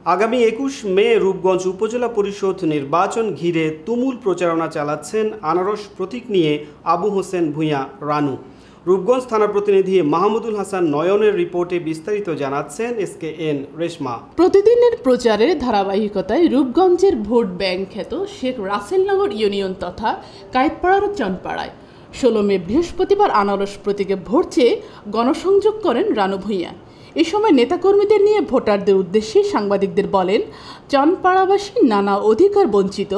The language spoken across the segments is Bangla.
আগামী ২১ মে রূপগঞ্জ উপজেলা পরিষদ নির্বাচন ঘিরে তুমুল প্রচারণা চালাচ্ছেন আনারস প্রতীক নিয়ে আবু হোসেন ভূঁইয়া রানু। রূপগঞ্জ থানা প্রতিনিধি মাহমুদুল হাসান নয়নের রিপোর্টে বিস্তারিত জানাচ্ছেন SKN রেশমা। প্রতিদিনের প্রচারের ধারাবাহিকতায় রূপগঞ্জের ভোট ব্যাংক খ্যাত শেখ রাসেলনগর ইউনিয়ন তথা কায়েতপাড়ার চনপাড়ায় ১৬ মে বৃহস্পতিবার আনারস প্রতীকে ভোট চেয়ে গণসংযোগ করেন রানু ভূঁইয়া। এ সময় নেতাকর্মীদের নিয়ে ভোটারদের উদ্দেশ্যে সাংবাদিকদের বলেন, চনপাড়াবাসী নানা অধিকার বঞ্চিত,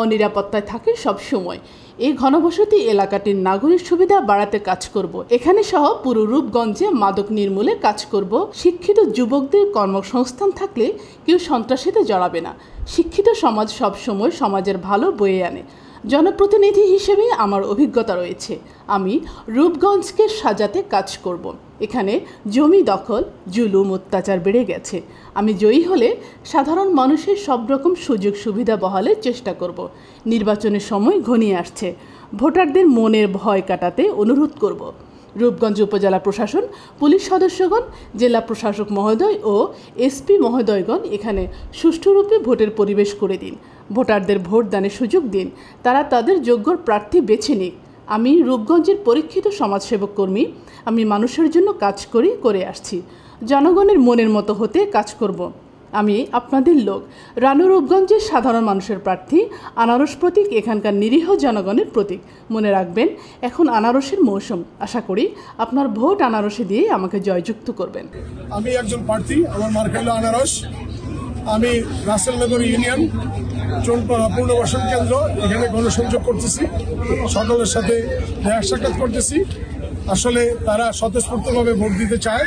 অনিরাপত্তায় থাকে সবসময়। এই ঘনবসতি এলাকাটির নাগরিক সুবিধা বাড়াতে কাজ করব। এখানে সহ পুরো রূপগঞ্জে মাদক নির্মূলে কাজ করব। শিক্ষিত যুবকদের কর্মসংস্থান থাকলে কেউ সন্ত্রাসীতে জড়াবে না। শিক্ষিত সমাজ সবসময় সমাজের ভালো বয়ে আনে। জনপ্রতিনিধি হিসেবে আমার অভিজ্ঞতা রয়েছে। আমি রূপগঞ্জকে সাজাতে কাজ করব। এখানে জমি দখল, জুলুম, অত্যাচার বেড়ে গেছে। আমি জয়ী হলে সাধারণ মানুষের সব রকম সুযোগ সুবিধা বহালের চেষ্টা করব। নির্বাচনের সময় ঘনিয়ে আসছে, ভোটারদের মনের ভয় কাটাতে অনুরোধ করব। রূপগঞ্জ উপজেলা প্রশাসন, পুলিশ সদস্যগণ, জেলা প্রশাসক মহোদয় ও SP মহোদয়গণ এখানে সুষ্ঠুরূপে ভোটের পরিবেশ করে দিন। ভোটারদের ভোটদানের সুযোগ দিন। তারা তাদের যোগ্য প্রার্থী বেছে নিক। আমি রূপগঞ্জের পরীক্ষিত সমাজসেবক কর্মী। আমি মানুষের জন্য কাজ করে আসছি। জনগণের মনের মতো হতে কাজ করব। আমি আপনাদের লোক। রানু রূপগঞ্জের সাধারণ মানুষের প্রার্থী। আনারস প্রতীক এখানকার নিরীহ জনগণের প্রতীক। মনে রাখবেন, এখন আনারসের মৌসুম। আশা করি আপনার ভোট আনারসে দিয়ে আমাকে জয়যুক্ত করবেন। আমি একজন প্রার্থী, আমার মার্কা হলো আনারস। আমি রাসেলনগর ইউনিয়ন চনপাড়া পুনর্বাসন কেন্দ্র এখানে গণসংযোগ করতেছি, সকলের সাথে দেখা সাক্ষাৎ করতেছি। আসলে তারা স্বতঃস্ফূর্তভাবে ভোট দিতে চায়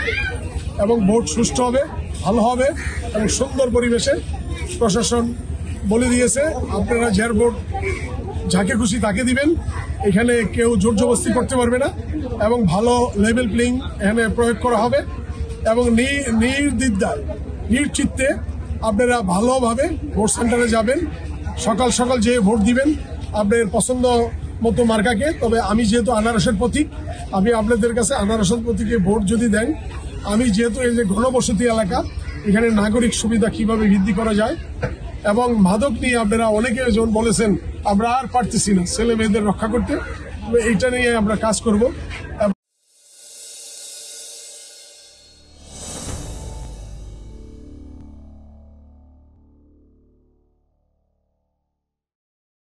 এবং ভোট সুষ্ঠু হবে, ভালো হবে এবং সুন্দর পরিবেশে। প্রশাসন বলে দিয়েছে, আপনারা যার ভোট যাকে খুশি তাকে দিবেন। এখানে কেউ জোর জবরদস্তি করতে পারবে না এবং ভালো লেভেল প্লেইং এখানে প্রয়োগ করা হবে এবং নির্দ্বিধায় নিশ্চিত্তে আপনারা ভালোভাবে ভোট সেন্টারে যাবেন। সকাল সকাল যেয়ে ভোট দিবেন আপনার পছন্দ মতো মার্কাকে। তবে আমি যেহেতু আনারসের প্রতীক, আমি আপনাদের কাছে আনারসের প্রতীকে ভোট যদি দেন, আমি যেহেতু এই যে ঘনবসতি এলাকা, এখানে নাগরিক সুবিধা কিভাবে বৃদ্ধি করা যায় এবং মাদক নিয়ে আপনারা অনেকে যেমন বলেছেন, আমরা আর পারতেছি না ছেলে মেয়েদের রক্ষা করতে, এইটা নিয়ে আমরা কাজ করব।